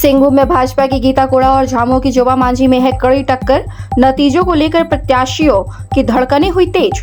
सिंहभूम में भाजपा की गीता कोड़ा और झामुमो की जोबा मांझी में है कड़ी टक्कर। नतीजों को लेकर प्रत्याशियों की धड़कनें हुई तेज।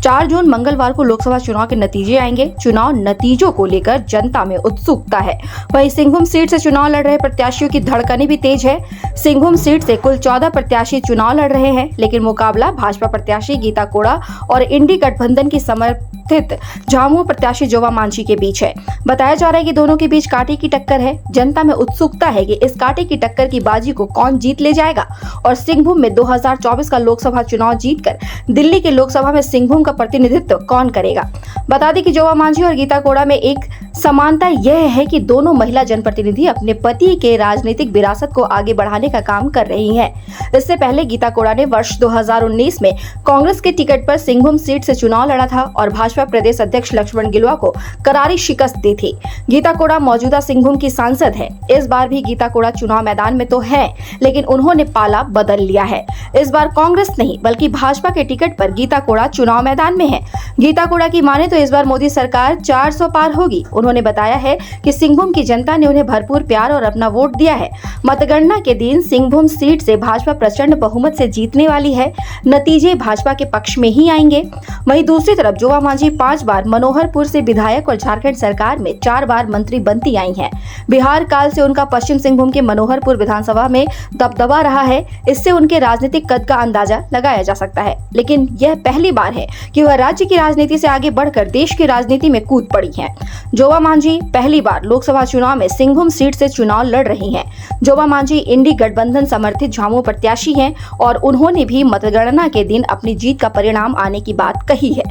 4 जून मंगलवार को लोकसभा चुनाव के नतीजे आएंगे। चुनाव नतीजों को लेकर जनता में उत्सुकता है। वहीं सिंहभूम सीट से चुनाव लड़ रहे प्रत्याशियों की धड़कनें भी तेज है। सिंहभूम सीट से कुल 14 प्रत्याशी चुनाव लड़ रहे हैं, लेकिन मुकाबला भाजपा प्रत्याशी गीता कोड़ा और इंडी गठबंधन की समर्थित झामुमो प्रत्याशी जोबा मांझी के बीच है। बताया जा रहा है कि दोनों के बीच कांटे की टक्कर है। जनता में उत्सुकता है कि इस कांटे की टक्कर की बाजी को कौन जीत ले जाएगा और सिंहभूम में 2024 का लोकसभा चुनाव जीतकर दिल्ली के लोकसभा में सिंहभूम का प्रतिनिधित्व कौन करेगा। बता दें कि जोबा मांझी और गीता कोड़ा में एक समानता यह है कि दोनों महिला जनप्रतिनिधि अपने पति के राजनीतिक विरासत को आगे बढ़ाने का काम कर रही हैं। इससे पहले गीता कोड़ा ने वर्ष 2019 में कांग्रेस के टिकट पर सिंहभूम सीट से चुनाव लड़ा था और भाजपा प्रदेश अध्यक्ष लक्ष्मण गिलुआ को करारी शिकस्त दी थी। गीता कोड़ा मौजूदा सिंहभूम की सांसद है। इस बार भी गीता कोड़ा चुनाव मैदान में तो है, लेकिन उन्होंने पाला बदल लिया है। इस बार कांग्रेस नहीं बल्कि भाजपा के टिकट पर गीता कोड़ा चुनाव मैदान में है। गीता कोड़ा की माने तो इस बार मोदी सरकार 400 पार होगी। उन्होंने बताया है कि सिंहभूम की जनता ने उन्हें भरपूर प्यार और अपना वोट दिया है। मतगणना के दिन सिंहभूम सीट से भाजपा प्रचंड बहुमत से जीतने वाली है। नतीजे भाजपा के पक्ष में ही आएंगे। वहीं दूसरी तरफ जोबा मांझी 5 बार मनोहरपुर से विधायक और झारखंड सरकार में 4 बार मंत्री बनती आई हैं। बिहार काल से उनका पश्चिम सिंहभूम के मनोहरपुर विधानसभा में दबदबा रहा है। इससे उनके राजनीतिक कद का अंदाजा लगाया जा सकता है, लेकिन यह पहली बार है कि वह राज्य की राजनीति से आगे बढ़कर देश की राजनीति में कूद पड़ी हैं। जोबा मांझी पहली बार लोकसभा चुनाव में सिंहभूम सीट से चुनाव लड़ रही हैं। जोबा मांझी इंडी गठबंधन समर्थित झामुमो प्रत्याशी हैं और उन्होंने भी मतगणना के दिन अपनी जीत का परिणाम आने की बात कही है।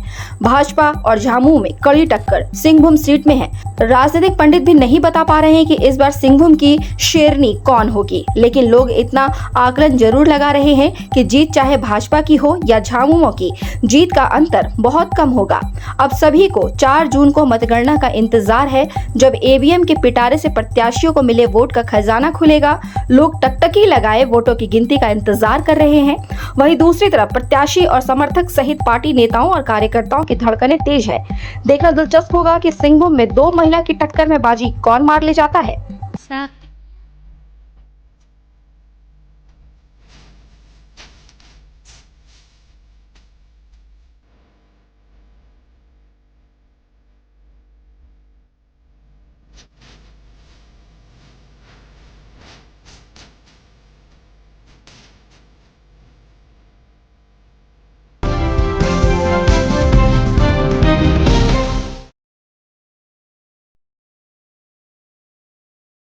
भाजपा और झामुमो में कड़ी टक्कर सिंहभूम सीट में है। राजनीतिक पंडित भी नहीं बता पा रहे हैं कि इस बार सिंहभूम की शेरनी कौन होगी, लेकिन लोग इतना आकलन जरूर लगा रहे हैं कि जीत चाहे भाजपा की हो या झामुमो की, जीत का अंतर बहुत कम होगा। अब सभी को 4 जून को मतगणना का इंतजार है, जब ईवीएम के पिटारे से प्रत्याशियों को मिले वोट का खजाना खुलेगा। लोग टकटकी लगाए वोटों की गिनती का इंतजार कर रहे हैं। वहीं दूसरी तरफ प्रत्याशी और समर्थक सहित पार्टी नेताओं और कार्यकर्ताओं की धड़कनें तेज है। देखना दिलचस्प होगा कि सिंहभूम में 2 महिला की टक्कर में बाजी कौन मार ले जाता है।